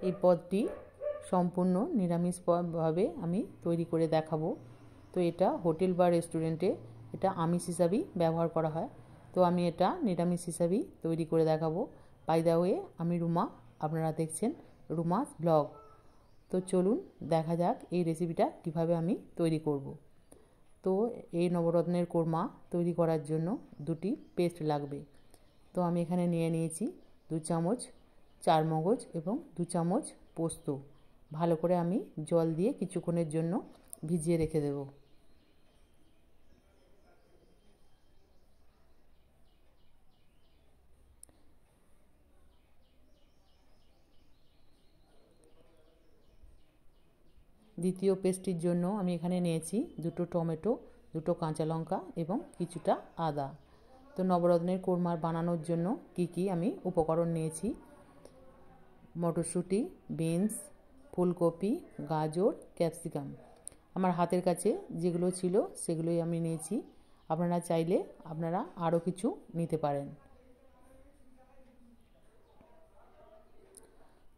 এই পদটি সম্পূর্ণ নিরামিষভাবে আমি তৈরি করে দেখাবো। তো এটা হোটেল বা রেস্টুরেন্টে এটা আমিষ হিসাবেই ব্যবহার করা হয়, তো আমি এটা নিরামিষ হিসাবেই তৈরি করে দেখাবো। বাই দ্য ওয়ে, আমি রুমা, আপনারা দেখছেন রুমাস ব্লগ। তো চলুন দেখা যাক এই রেসিপিটা কিভাবে আমি তৈরি করব। তো এই নবরত্নের কোরমা তৈরি করার জন্য দুটি পেস্ট লাগবে। তো আমি এখানে নিয়ে নিয়েছি 2 চামচ চারমগজ এবং 2 চামচ পোস্ত। ভালো করে আমি জল দিয়ে কিছুক্ষণের জন্য ভিজিয়ে রেখে দেব। দ্বিতীয় পেস্টটির জন্য আমি এখানে নিয়েছি 2টো টমেটো, 2টো কাঁচা লঙ্কা এবং কিছুটা আদা। তো নবরত্নের কোরমা বানানোর জন্য কি আমি উপকরণ নিয়েছি: মটরশুঁটি, বিনস, ফুলকপি, গাজর, ক্যাপসিকাম। আমার হাতের কাছে যেগুলো ছিল সেগুলোই আমি নিয়েছি। আপনারা চাইলে আপনারা আরও কিছু নিতে পারেন।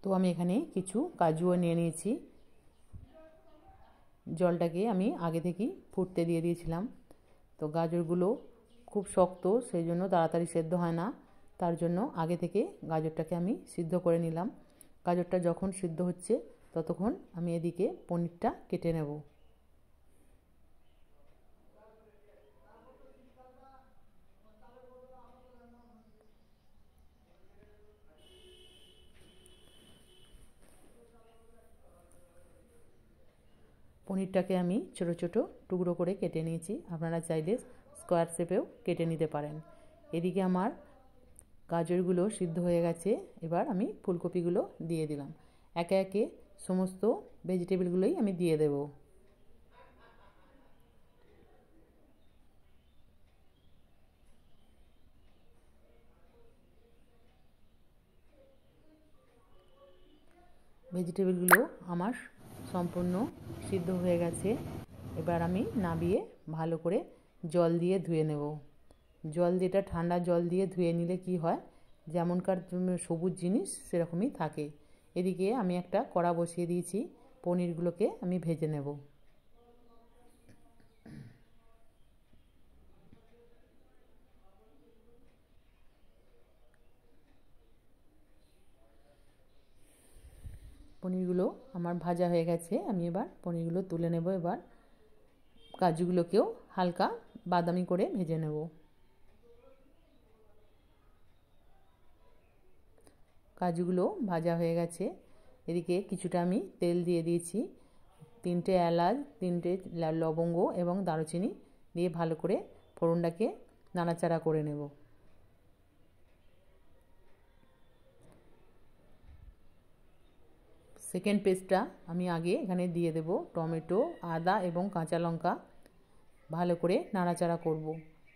তো আমি এখানে কিছু কাজুও নিয়ে নিয়েছি। জলটাকে আমি আগে থেকেই ফুটতে দিয়ে দিয়েছিলাম। তো গাজরগুলো খুব শক্ত, সেই জন্য তাড়াতাড়ি সেদ্ধ হয় না, তার জন্য আগে থেকে গাজরটাকে আমি সিদ্ধ করে নিলাম। গাজরটা যখন সিদ্ধ হচ্ছে ততক্ষণ আমি এদিকে পনিরটা কেটে নেব। পনিরটাকে আমি ছোট ছোট টুকরো করে কেটে নিয়েছি। আপনারা চাইলে স্কোয়ার শেপেও কেটে নিতে পারেন। এদিকে আমার গাজরগুলো সিদ্ধ হয়ে গেছে। এবার আমি ফুলকপিগুলো দিয়ে দিলাম। একে একে সমস্ত ভেজিটেবলগুলোই আমি দিয়ে দেব। ভেজিটেবলগুলো আমার সম্পূর্ণ সিদ্ধ হয়ে গেছে। এবার আমি নামিয়ে ভালো করে জল দিয়ে ধুয়ে নেব। জল যেটা ঠান্ডা জল দিয়ে ধুয়ে নিলে কি হয়, যেমনকার সবুজ জিনিস সেরকমই থাকে। এদিকে আমি একটা কড়া বসিয়ে দিয়েছি, পনিরগুলোকে আমি ভেজে নেব। পনিরগুলো আমার ভাজা হয়ে গেছে, আমি এবার পনিরগুলো তুলে নেব। এবার কাজুগুলোকেও হালকা বাদামি করে ভেজে নেব। কাজুগুলো ভাজা হয়ে গেছে। এদিকে কিছুটা আমি তেল দিয়ে দিয়েছি। 3টে এলাচ, 3টে লবঙ্গ এবং দারুচিনি দিয়ে ভালো করে ফোড়নটাকে নাড়াচাড়া করে নেব। সেকেন্ড পেস্টটা আমি আগে এখানে দিয়ে দেব। টমেটো, আদা এবং কাঁচা লঙ্কা ভালো করে নাড়াচাড়া করব।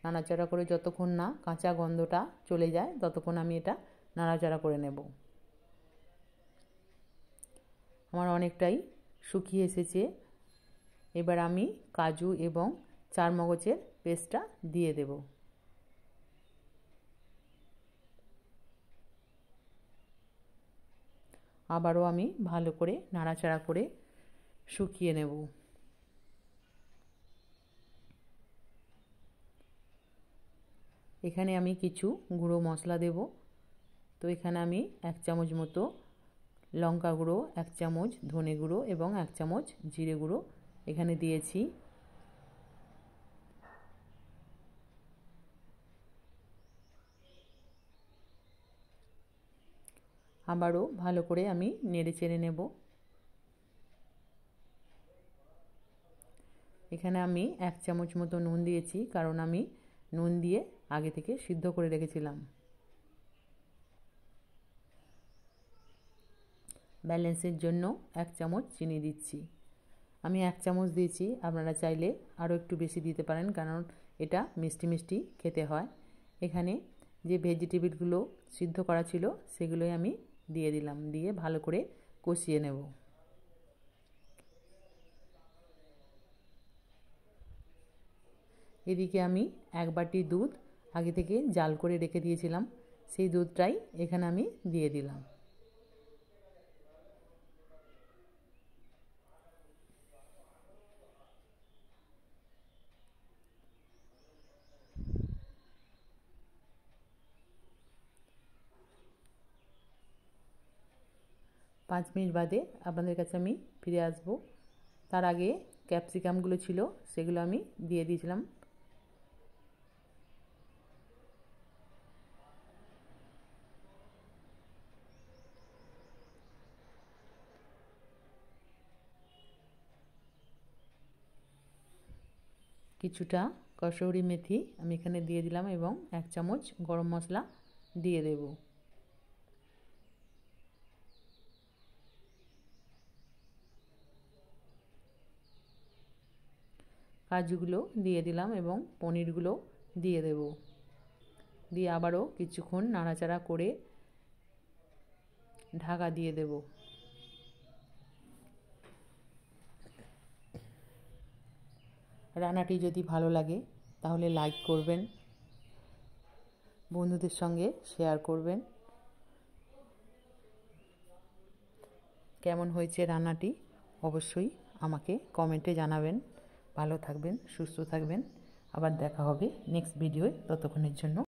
নাড়াচাড়া করে যতক্ষণ না কাঁচা গন্ধটা চলে যায় ততক্ষণ আমি এটা নাড়াচাড়া করে নেব। আমার অনেকটাই শুকিয়ে এসেছে। এবার আমি কাজু এবং চারমগজের পেস্টটা দিয়ে দেব। আবারও আমি ভালো করে নাড়াচাড়া করে শুকিয়ে নেব। এখানে আমি কিছু গুঁড়ো মশলা দেব। তো এখানে আমি 1 চামচ মতো লঙ্কা গুঁড়ো, 1 চামচ ধনে গুঁড়ো এবং 1 চামচ জিরে গুঁড়ো এখানে দিয়েছি। আবারও ভালো করে আমি নেড়ে চেড়ে নেব। এখানে আমি 1 চামচ মতো নুন দিয়েছি, কারণ আমি নুন দিয়ে আগে থেকে সিদ্ধ করে রেখেছিলাম। ব্যালেন্সের জন্য 1 চামচ চিনি দিচ্ছি। আমি 1 চামচ দিয়েছি, আপনারা চাইলে আরও একটু বেশি দিতে পারেন, কারণ এটা মিষ্টি মিষ্টি খেতে হয়। এখানে যে ভেজিটেবলগুলো সিদ্ধ করা ছিল সেগুলোই আমি দিয়ে দিলাম, দিয়ে ভালো করে কষিয়ে নেব। এদিকে আমি 1 বাটি দুধ আগে থেকে জাল করে রেখে দিয়েছিলাম, সেই দুধটাই এখানে আমি দিয়ে দিলাম। 5 মিনিট বাদে আপনাদের কাছে আমি ফিরে আসব। তার আগে ক্যাপসিকামগুলো ছিল সেগুলো আমি দিয়ে দিয়েছিলাম। কিছুটা কসুরি মেথি আমি এখানে দিয়ে দিলাম এবং 1 চামচ গরম মশলা দিয়ে দেব। কাজুগুলো দিয়ে দিলাম এবং পনিরগুলো দিয়ে দেব। দিয়ে আবারও কিছুক্ষণ নাড়াচাড়া করে ঢাকা দিয়ে দেব। রান্নাটি যদি ভালো লাগে তাহলে লাইক করবেন, বন্ধুদের সঙ্গে শেয়ার করবেন। কেমন হয়েছে রান্নাটি অবশ্যই আমাকে কমেন্টে জানাবেন। ভালো থাকবেন, সুস্থ থাকবেন। আবার দেখা হবে নেক্সট ভিডিওয়। ততক্ষণের জন্য